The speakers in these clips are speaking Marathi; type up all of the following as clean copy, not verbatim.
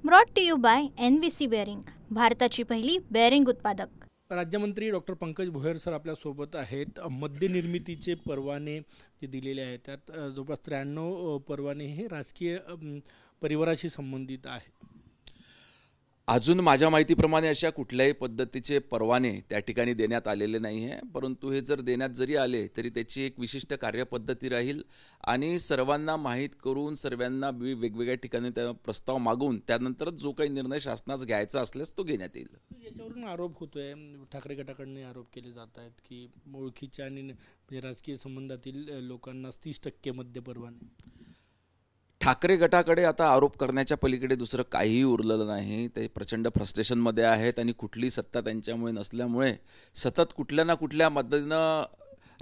Brought to you by NVC bearing, भारताची पहिली बेअरिंग उत्पादक. राज्यमंत्री डॉक्टर पंकज भोयर सर आपल्यासोबत आहेत. मद्य निर्मितीचे परवाने जे दिलेले आहेत त्यात जवळपास 93 परवाने हे राजकीय परिवाराशी संबंधित आहेत. अजून माझ्या माहितीप्रमाणे अशा कुठल्याही पद्धतीचे परवाने त्या ठिकाणी देण्यात आलेले नाही आहे. परंतु हे जर देण्यात जरी आले तरी त्याची एक विशिष्ट कार्यपद्धती राहील आणि सर्वांना माहीत करून सर्वांना वेगवेगळ्या ठिकाणी त्या प्रस्ताव मागून त्यानंतरच जो काही निर्णय शासनाचा घ्यायचा असल्यास तो घेण्यात येईल. याच्यावरून आरोप होतोय, ठाकरे गटाकडून आरोप केले जात आहेत की ओळखीच्या आणि राजकीय संबंधातील लोकांना 30% मद्य परवाने. ठाकरे गटाकडे आता आरोप करण्याच्या पलीकडे दुसरं काहीही उरलेलं नाही. ते प्रचंड फ्रस्ट्रेशनमध्ये आहेत आणि कुठली सत्ता त्यांच्यामुळे नसल्यामुळे सतत कुठल्या ना कुठल्या पद्धतीनं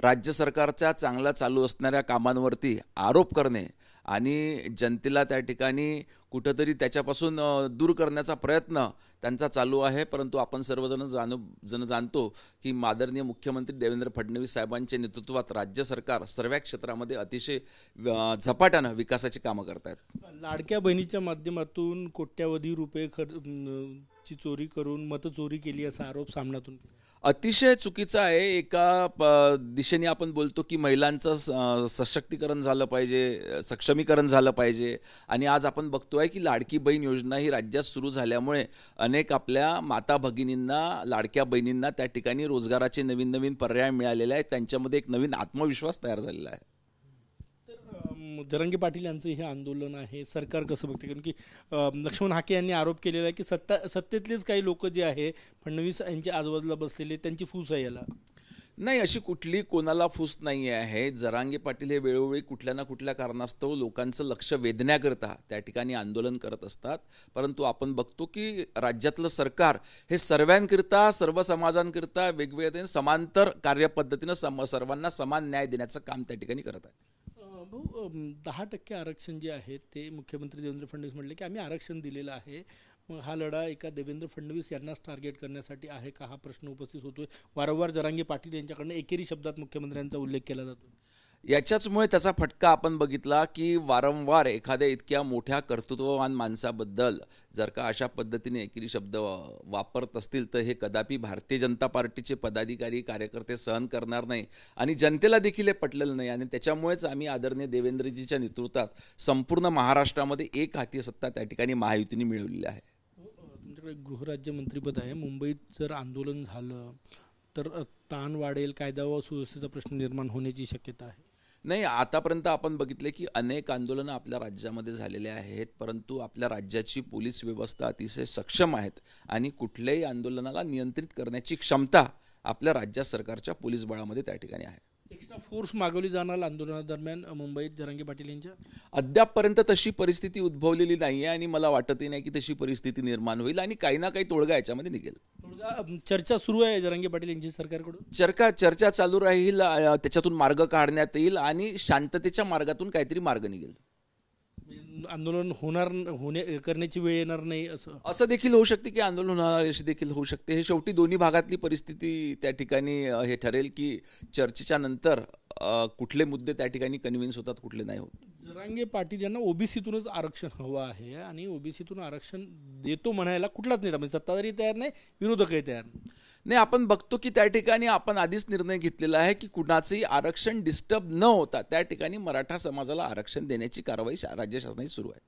राज्य सरकारच्या चांगल्या चालू असणाऱ्या कामांवरती आरोप करणे आणि जनतेला त्या ठिकाणी कुठंतरी त्याच्यापासून दूर करण्याचा प्रयत्न त्यांचा चालू आहे. परंतु आपण सर्वजण जाणतो की आदरणीय मुख्यमंत्री देवेंद्र फडणवीस साहेबांच्या नेतृत्वात राज्य सरकार सर्व क्षेत्रामध्ये अतिशय झपाट्यानं विकासाची कामं करत आहेत. लाडक्या बहिणीच्या माध्यमातून कोट्यावधी रुपये ची चोरी करून मतचोरी केली असा आरोप सामनातून अतिशय चुकीचा आहे. एका दिशेने आपण बोलतो की महिलांचं सशक्तीकरण झालं पाहिजे, सक्षमीकरण झालं पाहिजे आणि आज आपण बघतोय की लाडकी बहीण योजना ही राज्यात सुरू झाल्यामुळे अनेक आपल्या माता भगिनींना, लाडक्या बहिणींना त्या ठिकाणी रोजगाराचे नवीन नवीन पर्याय मिळालेले आहेत. त्यांच्यामध्ये एक नवीन आत्मविश्वास तयार झालेला आहे. जरांगे पाटील यांचं हे आंदोलन आहे, सरकार कसं बघते? कारण की लक्ष्मण हाके यांनी आरोप केलेला आहे की सत्तेतलेच काही लोक जे आहे फडणवीस यांच्या आजूबाजूला बसलेले त्यांची फूस आहे याला. नाही, अशी कुठली कोणाला फूस नाही आहे. जरांगे पाटील हे वेळोवेळी कुठल्या ना कुठल्या कारणास्तव लोकांचं लक्ष वेधण्याकरता त्या ठिकाणी आंदोलन करत असतात. परंतु आपण बघतो की राज्यातलं सरकार हे सर्वांकरिता, सर्व समाजांकरिता वेगवेगळ्या समांतर कार्यपद्धतीनं सर्वांना समान न्याय देण्याचं काम त्या ठिकाणी करत आहे. 10% आरक्षण जे आहे ते मुख्यमंत्री देवेंद्र फडणवीस म्हटले की आम्ही आरक्षण दिलेलं आहे. मग हा लढा एका देवेंद्र फडणवीस यांनाच टार्गेट करण्यासाठी आहे का, हा प्रश्न उपस्थित होतोय. वारंवार जरांगे पाटील यांच्याकडनं एकेरी शब्दात मुख्यमंत्र्यांचा उल्लेख केला जातो. याच्याचमुळे त्याचा फटका आपण बघितला की वारंवार एखाद्या इतक्या मोठ्या कर्तृत्ववान माणसाबद्दल जर का अशा पद्धतीने एकेरी शब्द वापरत असतील तर हे कदापि भारतीय जनता पार्टीचे पदाधिकारी, कार्यकर्ते सहन करणार नाही आणि जनतेला देखील हे पटलेलं नाही. आणि त्याच्यामुळेच आम्ही आदरणीय देवेंद्रजीच्या नेतृत्वात संपूर्ण महाराष्ट्रामध्ये एक हाती सत्ता त्या ठिकाणी महायुतीने मिळवलेली आहे. तुमच्याकडे गृहराज्यमंत्रीपद आहे. मुंबईत जर आंदोलन झालं तर ताण वाढेल, कायदा व सुव्यवस्थेचा प्रश्न निर्माण होण्याची शक्यता आहे. नाही, आतापर्यंत आपण बघितले की अनेक आंदोलनं आपल्या राज्यामध्ये झालेले आहेत. परंतु आपल्या राज्याची पोलीस व्यवस्था अतिशय सक्षम आहेत आणि कुठल्याही आंदोलनाला नियंत्रित करण्याची क्षमता आपल्या राज्य सरकारच्या पोलीस बळामध्ये त्या ठिकाणी आहे. एक्स्ट्रा फोर्स मागवली जाणार आंदोलनादरम्यान मुंबईत जरांगे पाटील यांच्या? अद्यापपर्यंत तशी परिस्थिती उद्भवलेली नाही आहे आणि मला वाटतही नाही की तशी परिस्थिती निर्माण होईल आणि काही ना काही तोडगा याच्यामध्ये निघेल. चर्चा सुरू आहे जरांगे पाटील यांची सरकारकडून? चर्चा चालू राहील, त्याच्यातून मार्ग काढण्यात येईल आणि शांततेच्या मार्गातून काहीतरी मार्ग निघेल. आंदोलन करण्याची वेळ येणार नाही असं देखील होऊ शकते की आंदोलन होणार अशी देखील होऊ शकते. हे शेवटी दोन्ही भागातली परिस्थिती त्या ठिकाणी हे ठरेल की चर्चेच्या नंतर कुठले मुद्दे त्या ठिकाणी कन्व्हिन्स होतात, कुठले नाही होत. जरांगे पाटील यांना ओबीसीतूनच आरक्षण हवं आहे आणि ओबीसीतून आरक्षण देतो म्हणायला कुठलाच नेता, म्हणजे सत्ताधारी तयार नाही, विरोधकही तयार नाही. आपण बघतो की त्या ठिकाणी आपण आधीच निर्णय घेतलेला आहे की कुणाचंही आरक्षण डिस्टर्ब न होता त्या ठिकाणी मराठा समाजाला आरक्षण देण्याची कारवाई राज्य शासनाची सुरू आहे.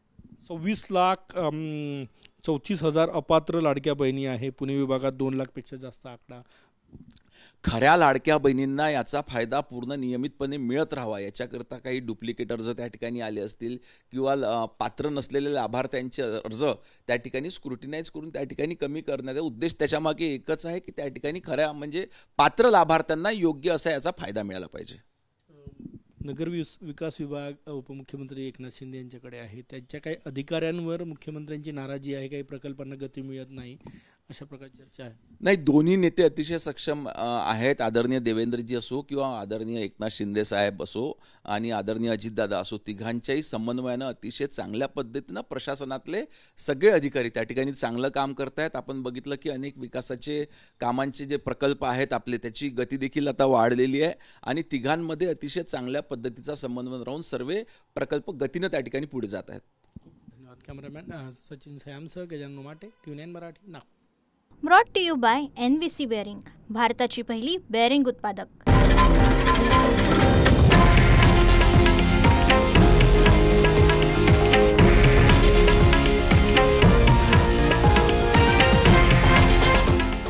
26,34,000 अपात्र लाडक्या बहिणी आहे. पुणे विभागात 2 लाखपेक्षा जास्त आकडा. खऱ्या लाडक्या बहिणींना याचा फायदा पूर्ण नियमितपणे मिळत राहावा याच्याकरता काही डुप्लिकेट अर्ज त्या ठिकाणी आले असतील किंवा पात्र नसलेले लाभार्थ्यांचे अर्ज त्या ठिकाणी स्क्रुटिनाइज करून त्या ठिकाणी कमी करण्याचा उद्देश त्याच्यामागे एकच आहे की त्या ठिकाणी खऱ्या म्हणजे पात्र लाभार्थ्यांना योग्य असा याचा फायदा मिळाला पाहिजे. नगर विकास विभाग उपमुख्यमंत्री एकनाथ शिंदे यांच्याकडे आहे. त्यांच्या काही अधिकाऱ्यांवर मुख्यमंत्र्यांची नाराजी आहे, काही प्रकल्पांना गती मिळत नाही, अशा प्रकारची चर्चा आहे. नाही, दोन्ही नेते अतिशय सक्षम आहेत. आदरणीय देवेंद्रजी असो किंवा आदरणीय एकनाथ शिंदे साहेब असो आणि आदरणीय अजितदादा असो, तिघांच्याही समन्वयानं अतिशय चांगल्या पद्धतीनं प्रशासनातले सगळे अधिकारी त्या ठिकाणी चांगलं काम करत आहेत. आपण बघितलं की अनेक विकासाचे कामांचे जे प्रकल्प आहेत आपले त्याची गती देखील आता वाढलेली आहे आणि तिघांमध्ये अतिशय चांगल्या पद्धतीचा समन्वय राहून सर्व प्रकल्प गतीनं त्या ठिकाणी पुढे जात आहेत. धन्यवाद. Cameraman Sachin सयामसह Gajanan Mate, TV9 Marathi, Nagpur. Brought to you by NVC bearing, भारताची पहिली बेअरिंग उत्पादक.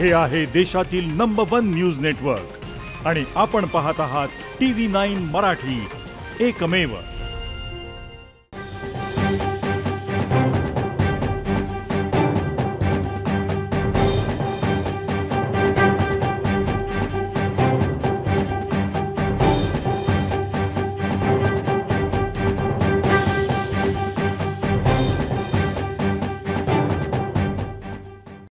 हे आहे देशातील नंबर 1 न्यूज नेटवर्क आणि आपण पाहत आहात TV9 मराठी, एकमेव.